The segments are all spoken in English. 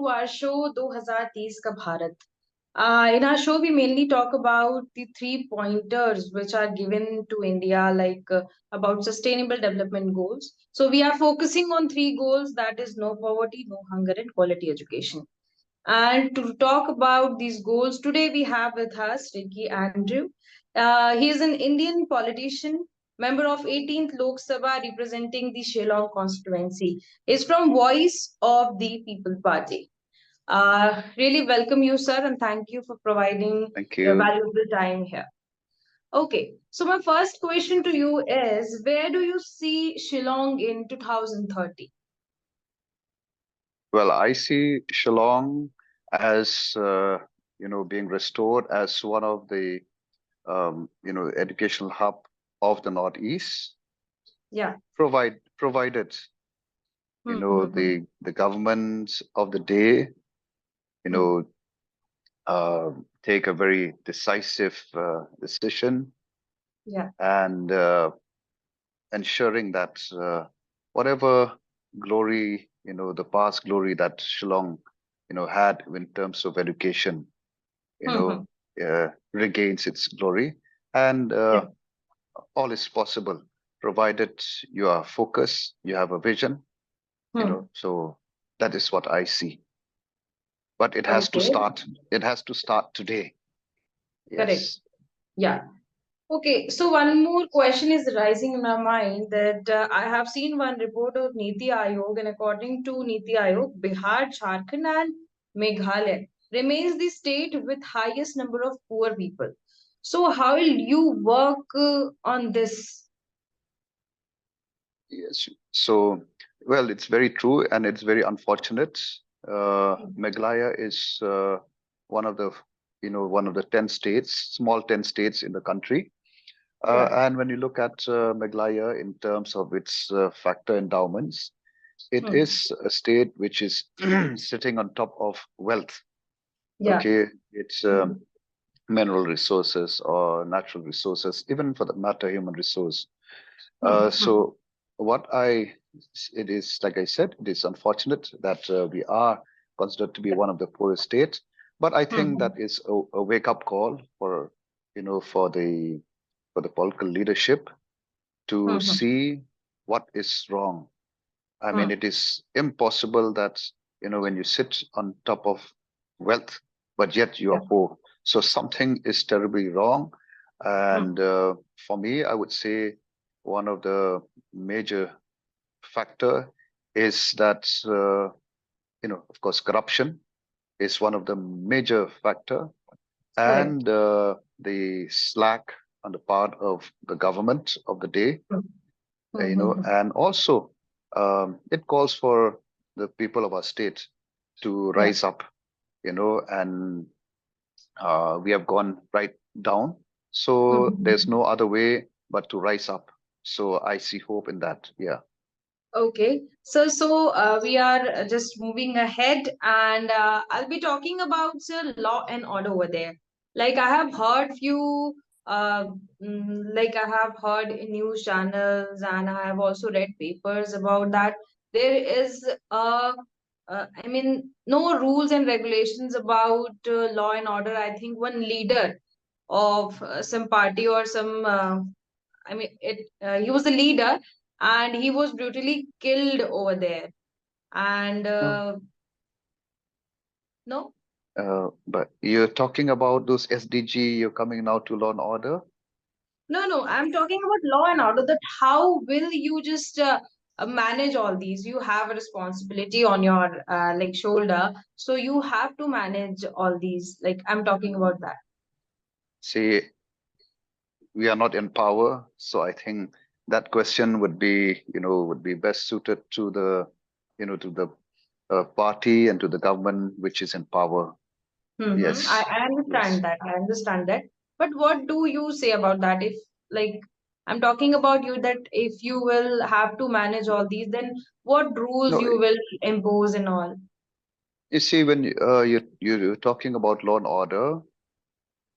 to our show 2030 Ka Bharat. In our show, we mainly talk about the three pointers which are given to India, about sustainable development goals. So we are focusing on three goals, that is no poverty, no hunger, and quality education. And to talk about these goals, today we have with us Ricky Andrew. He is an Indian politician, member of 18th Lok Sabha representing the Shillong constituency. He's from Voice of the People Party. Really welcome you, sir, and thank you for providing Thank your you. valuable time here. Okay, so my first question to you is, where do you see Shillong in 2030? Well, I see Shillong as being restored as one of the educational hub of the Northeast. Yeah. Provided the governments of the day take a very decisive decision. Yeah. And ensuring that whatever glory, the past glory that Shillong, had in terms of education, regains its glory. And Yeah. all is possible, provided you are focused, you have a vision, so that is what I see. But it has to Okay. start. It has to start today. Correct. Yes. Yeah. Okay, so one more question is rising in my mind that I have seen one report of Niti Aayog, and according to Niti Aayog, Bihar, Jharkhand, and Meghalaya remains the state with highest number of poor people. So, how will you work on this? Yes. So, well, it's very true and it's very unfortunate. Meghalaya is one of the, one of the 10 states, small 10 states in the country. Yeah. And when you look at Meghalaya in terms of its factor endowments, it is a state which is sitting on top of wealth. Yeah. Okay, it's mineral resources or natural resources, even for that matter, human resource. So what it is, like I said, it is unfortunate that we are considered to be one of the poorest states, but I think that is a wake-up call for, for the political leadership to see what is wrong. I mean, it is impossible that, when you sit on top of wealth, but yet you are poor. So something is terribly wrong. And for me, I would say one of the major factor is that, of course, corruption is one of the major factor, Correct. and the slack on the part of the government of the day, and also it calls for the people of our state to Yeah. rise up, and we have gone right down. So there's no other way but to rise up. So I see hope in that. Yeah. Okay, so we are just moving ahead, and I'll be talking about law and order over there. Like I have heard few, like I have heard in news channels, and I have also read papers about that. There is I mean, no rules and regulations about law and order. I think one leader of some party or some I mean, he was the leader and he was brutally killed over there. And No. no, But you're talking about those SDG, you're coming now to law and order. no, I'm talking about law and order. That how will you just manage all these? You have a responsibility on your like shoulder, so you have to manage all these. Like I'm talking about that. See, we are not in power, so I think that question would be best suited to the, to the party and to the government which is in power. Yes. I Yes. understand that. I understand that. But what do you say about that? If like I'm talking about you that if you will have to manage all these, then what rules No, you will impose and all? you see, when you're talking about law and order,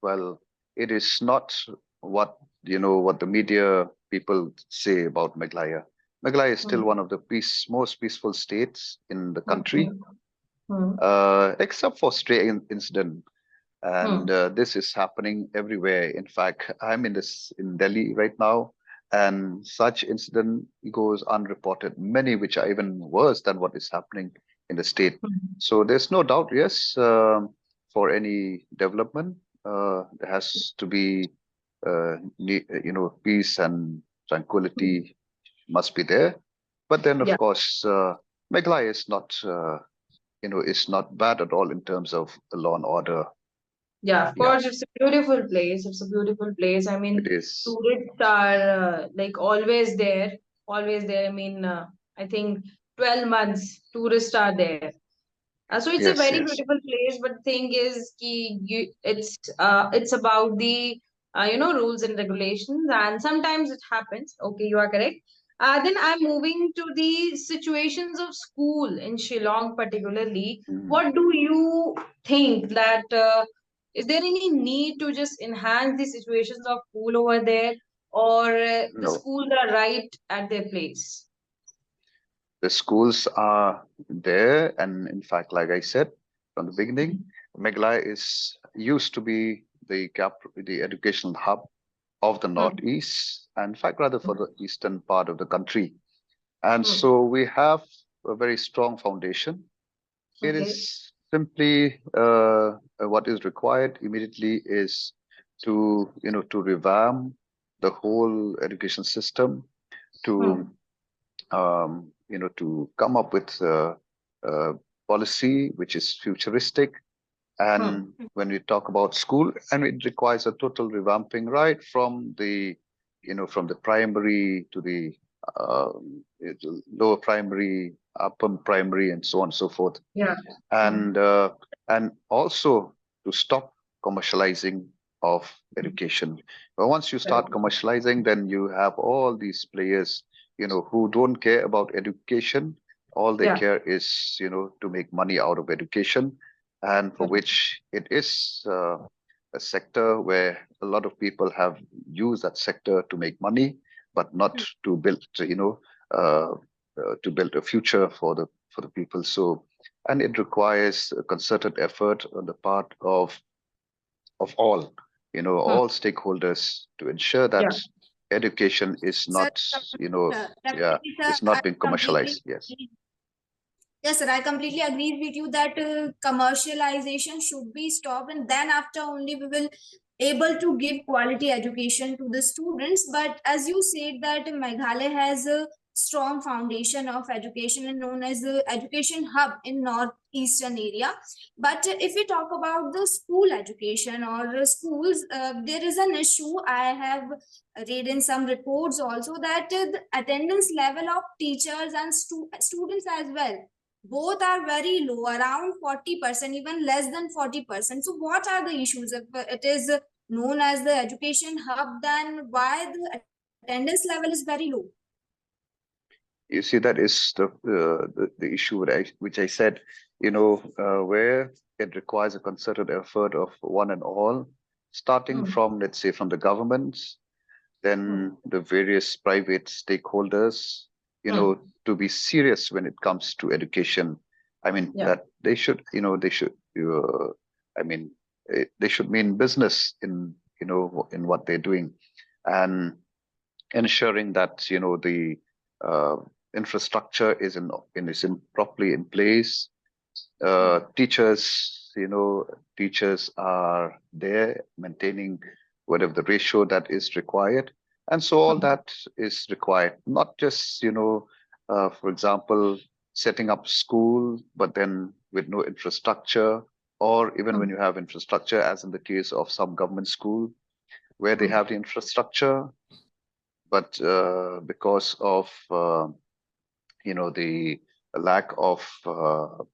well, it is not what what the media people say about Meghalaya. Meghalaya is still one of the most peaceful states in the country. except for stray incident. And this is happening everywhere. In fact, I'm in Delhi right now, and such incident goes unreported. Many which are even worse than what is happening in the state. So there's no doubt, yes, for any development, there has to be, peace and tranquility must be there. But then, of Yeah. course, Meghalaya is not bad at all in terms of law and order. Yeah, of Yeah, course, it's a beautiful place. It's a beautiful place. I mean, it is. tourists are like always there, always there. I mean, I think 12 months tourists are there. So it's a Yes, very yes. beautiful place, but thing is, it's about the rules and regulations, and sometimes it happens. Okay, you are correct. Then I'm moving to the situations of school in Shillong, particularly. Mm. What do you think that is there any need to just enhance the situations of school over there, or the No, schools are right at their place? the schools are there, and in fact, like I said from the beginning, Meghalaya is used to be the educational hub of the Hmm. Northeast, and in fact, rather for the eastern part of the country. And Hmm. so we have a very strong foundation. It Okay. is simply what is required immediately is to revamp the whole education system, to Hmm. to come up with a policy which is futuristic. Hmm. And when we talk about school, and it requires a total revamping, right from the primary to the lower primary, upper primary, and so on and so forth. Yeah. Hmm. And also to stop commercializing of education. But once you Correct. start commercializing, then you have all these players, who don't care about education. All they Yeah. care is, to make money out of education, and for Correct. which it is a sector where a lot of people have used that sector to make money, but not to build, to build a future for the people. So, and it requires a concerted effort on the part of all, Hmm. all stakeholders to ensure Yeah. that education is Sir, not, yeah, definitely, sir, it's I not being completely commercialized. Yes. yes, sir. I completely agree with you that commercialization should be stopped, and then after only we will able to give quality education to the students. But as you said that Meghalaya has a strong foundation of education and known as the education hub in northeastern area. But if we talk about the school education or schools, there is an issue. I have read in some reports also that the attendance level of teachers and students as well, both are very low, around 40%, even less than 40%. So what are the issues? If it is known as the education hub, then why the attendance level is very low? You see, that is the issue which I said, where it requires a concerted effort of one and all, starting Hmm. from, let's say, from the governments, Hmm. then the various private stakeholders, Hmm. to be serious when it comes to education. I mean, Yeah. that I mean, they should mean business in what they're doing, and ensuring that, the uh, infrastructure is properly in place. Teachers are there maintaining whatever the ratio that is required. And so all Hmm. that is required, not just, for example, setting up school, but then with no infrastructure, or even Hmm. when you have infrastructure, as in the case of some government school, where they Hmm. have the infrastructure, but because of, the lack of, for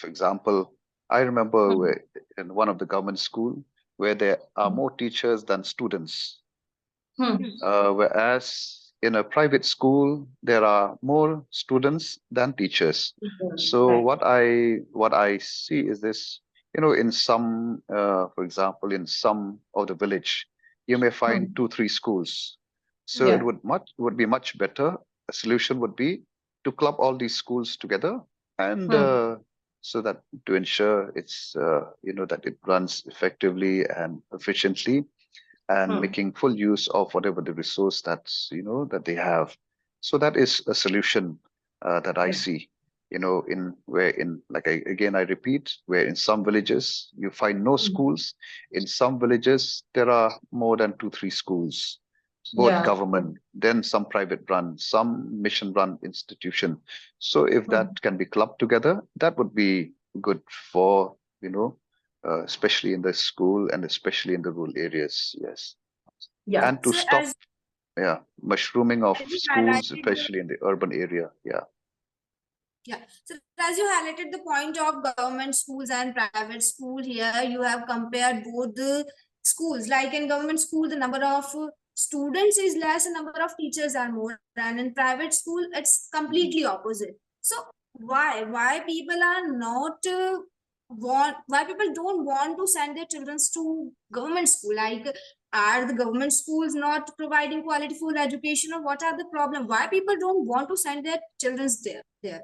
example, I remember Hmm. in one of the government school where there are more teachers than students, Hmm. whereas in a private school there are more students than teachers. So Right. what I see is this, in some, for example, in some of the village, you may find Hmm. 2, 3 schools. So it Yeah. would be much better. A solution would be to club all these schools together, and Hmm. so that to ensure it's that it runs effectively and efficiently, and making full use of whatever the resource that's that they have. So that is a solution that I see. Again, I repeat, where in some villages you find no schools, in some villages there are more than 2, 3 schools, both Yeah. government, then some private run, some mission run institution. So if that can be clubbed together, that would be good for, especially in the school and especially in the rural areas. Yes. Yeah. And to So stop, yeah, mushrooming of as you schools, highlighted the especially in the urban area. Yeah. Yeah. So as you highlighted the point of government schools and private school here, you have compared both the schools. Like in government school, the number of students is less, the number of teachers are more. And in private school, it's completely opposite. So why people are not why people don't want to send their children to government school? Like, are the government schools not providing quality full education, or what are the problem? Why people don't want to send their children there?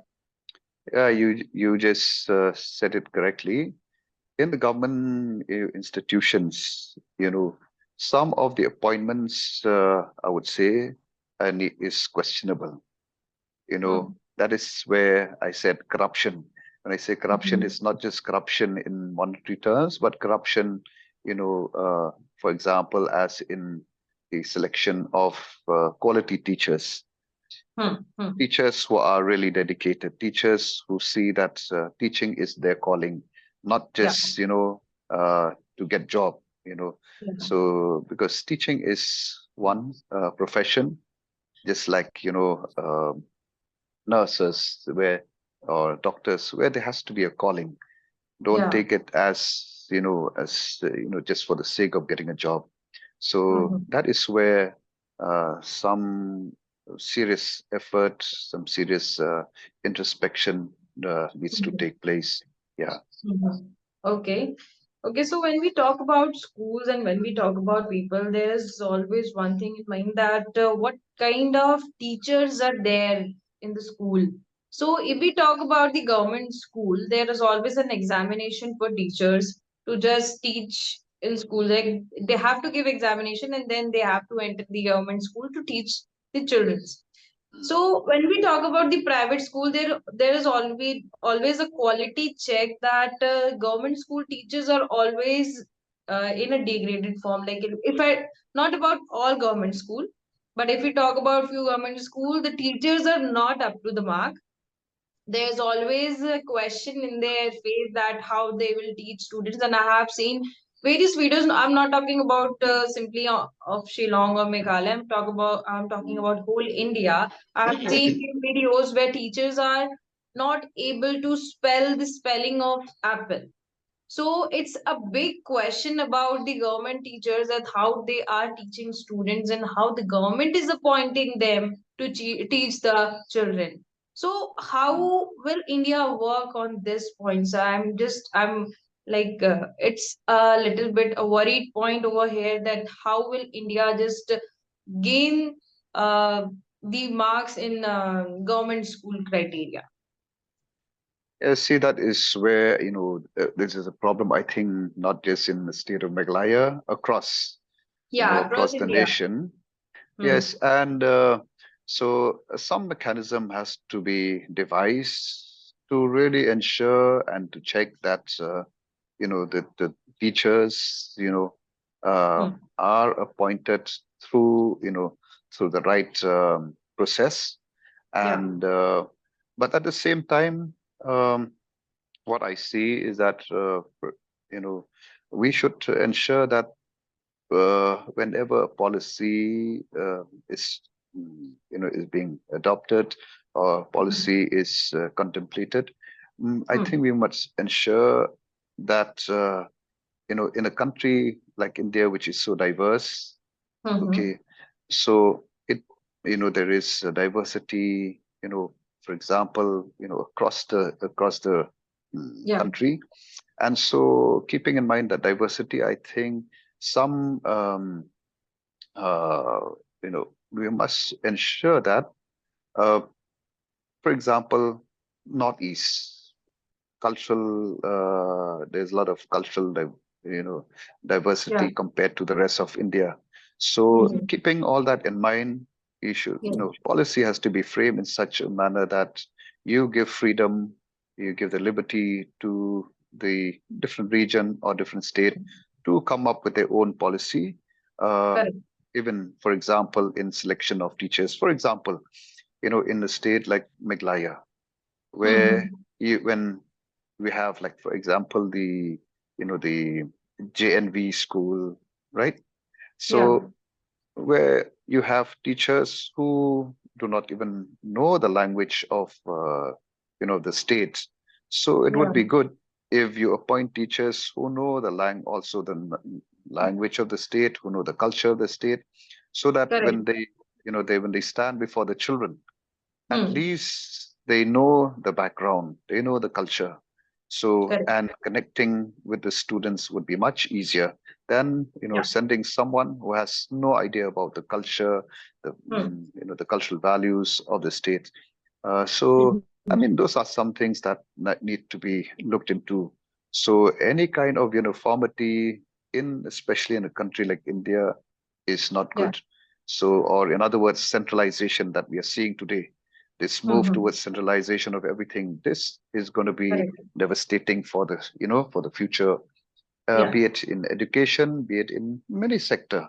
Yeah, you just said it correctly. In the government institutions, some of the appointments, I would say, is questionable. That is where I said corruption. When I say corruption, it's not just corruption in monetary terms, but corruption, for example, as in the selection of quality teachers. Teachers who are really dedicated, teachers who see that teaching is their calling, not Yeah. just to get job. Yeah. So because teaching is one profession, just like nurses or doctors, where there has to be a calling. Don't Yeah. take it as just for the sake of getting a job. So that is where some serious effort, some serious introspection needs to take place. Yeah. Okay. Okay, so when we talk about schools and when we talk about people, there is always one thing in mind that what kind of teachers are there in the school. So if we talk about the government school, there is always an examination for teachers to just teach in school. Like they have to give examination and then they have to enter the government school to teach the children. So when we talk about the private school, there is always a quality check that government school teachers are always in a degraded form. Like if I not about all government school, but if we talk about few government school, the teachers are not up to the mark. There's always a question in their face that how they will teach students, and I have seen various videos. I'm not talking about simply of Shillong or Meghalaya. I'm talking about whole India. I've seen videos where teachers are not able to spell the spelling of apple. So it's a big question about the government teachers and how they are teaching students and how the government is appointing them to teach the children. So how will India work on this point? So I'm like it's a little bit a worried point over here that how will India just gain the marks in government school criteria? See, that is where, this is a problem, I think, not just in the state of Meghalaya, across, Yeah, across across the India. nation. Yes, and so some mechanism has to be devised to really ensure and to check that, the teachers, are appointed through, through the right process. Yeah. And, but at the same time, um, what I see is that, you know, we should ensure that whenever a policy is, is being adopted or policy is contemplated, I think we must ensure that, in a country like India, which is so diverse, okay, so there is a diversity, for example, across the Yeah. country. And so keeping in mind that diversity, I think some, we must ensure that, uh, for example, Northeast. there's a lot of cultural, diversity Yeah. compared to the rest of India. So Mhm. keeping all that in mind, Yeah. policy has to be framed in such a manner that you give freedom, you give the liberty to the different region or different state to come up with their own policy. Uh, Correct. Even, for example, in selection of teachers, for example, in a state like Meghalaya, where Mhm. when we have, like, for example, the JNV school, right? Yeah. So where you have teachers who do not even know the language of the state. So it would Yeah. be good if you appoint teachers who know also the language of the state, who know the culture of the state, so that Correct. when they stand before the children, at Hmm. least they know the background, they know the culture. So, Correct. and connecting with the students would be much easier than, Yeah. sending someone who has no idea about the culture, Hmm. the cultural values of the state. So, I Mhm. mean, those are some things that need to be looked into. So, any kind of uniformity especially in a country like India, is not Yeah. good. So, or in other words, centralization that we are seeing today, this move Mhm. towards centralization of everything, this is going to be Correct. devastating for for the future, Yeah. be it in education, be it in many sector.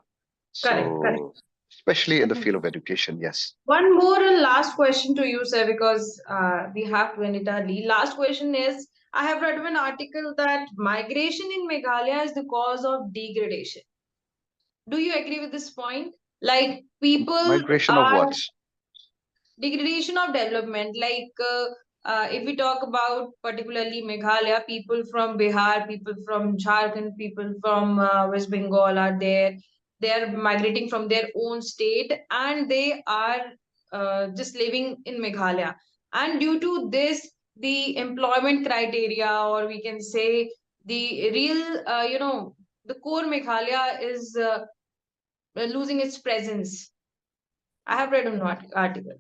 Correct. Correct. So, especially in the field Correct. of education, yes. One more and last question to you, sir, because we have to end it early. Last question is, I have read an article that migration in Meghalaya is the cause of degradation. Do you agree with this point? Like people Migration of are what? degradation of development. If we talk about particularly Meghalaya, people from Bihar, people from Jharkhand, people from West Bengal are there. They are migrating from their own state and they are just living in Meghalaya. And due to this, the employment criteria, or we can say the real, the core Meghalaya is losing its presence. I have read an article.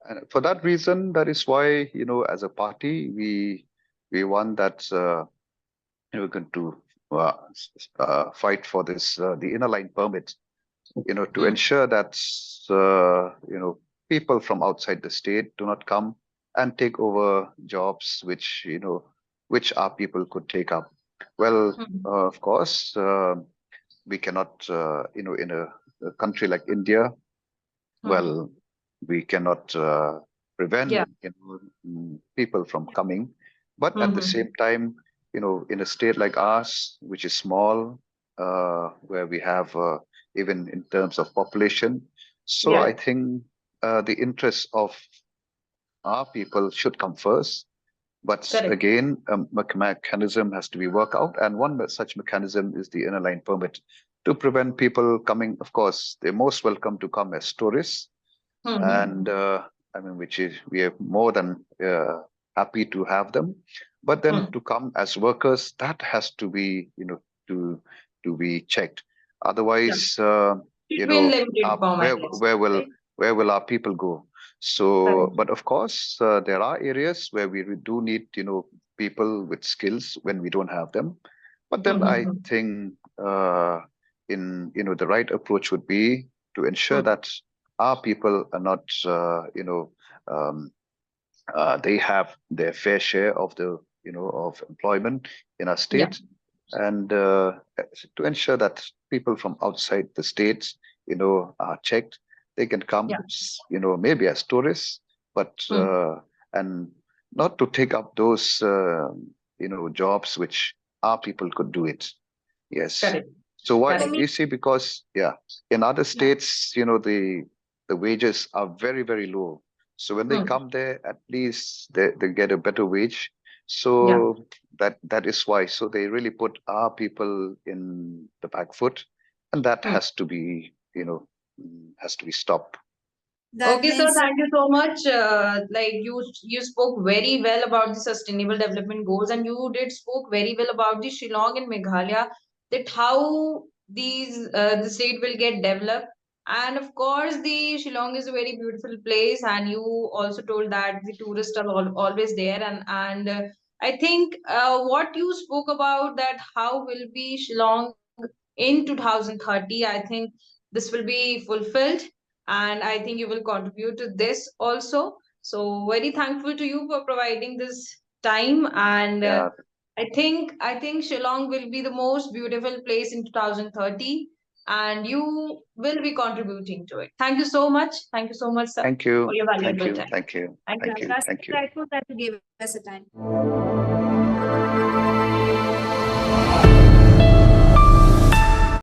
And for that reason, that is why, as a party, we want that we're going to fight for this the inner line permit, to Hmm. ensure that people from outside the state do not come and take over jobs which our people could take up. Well, Hmm. of course, we cannot, in a country like India, Hmm. well, we cannot Yeah. prevent people from coming, but at the Mm-hmm. same time, in a state like ours, which is small, where we have even in terms of population, so I Yeah. think the interests of our people should come first. But Correct. again, a mechanism has to be worked out, and one such mechanism is the inner line permit to prevent people coming. Of course, they're most welcome to come as tourists, Mm-hmm. and I mean, which is we are more than happy to have them. But then Hmm. to come as workers, that has to be, to be checked. Yeah. Otherwise, It will limited format, let's say, where will right? our people go? So, Correct. but of course, there are areas where we do need, people with skills when we don't have them. But then I Mm-hmm. think in the right approach would be to ensure Hmm. that our people are not, um, they have their fair share of the, of employment in our Yeah. state, and to ensure that people from outside the states, are checked. They can come, Yeah. maybe as tourists, but Hmm. and not to take up those, jobs which our people could do it. Yes. Correct. So what For Correct. me, you see, because yeah, in other yeah. states, the wages are very, very low. So when they Hmm. come there, at least they get a better wage. Yeah. So that is why. So they really put our people in the back foot, and that Hmm. has to be, has to be stopped. That Okay, sir, means thank you so much. Like you spoke very well about the sustainable development goals, and you did spoke very well about the Shillong and Meghalaya, that how the state will get developed. And of course, the Shillong is a very beautiful place, and you also told that the tourists are always there. And I think what you spoke about, that how will be Shillong in 2030, I think this will be fulfilled, and I think you will contribute to this also. So very thankful to you for providing this time, and Yeah. I think Shillong will be the most beautiful place in 2030, and you will be contributing to it. Thank you so much. Thank you so much, sir, Thank for you. your Thank valuable you. time. Thank you. Thank Yeah, Thank you. you. that's Thank you. grateful that you gave us a time.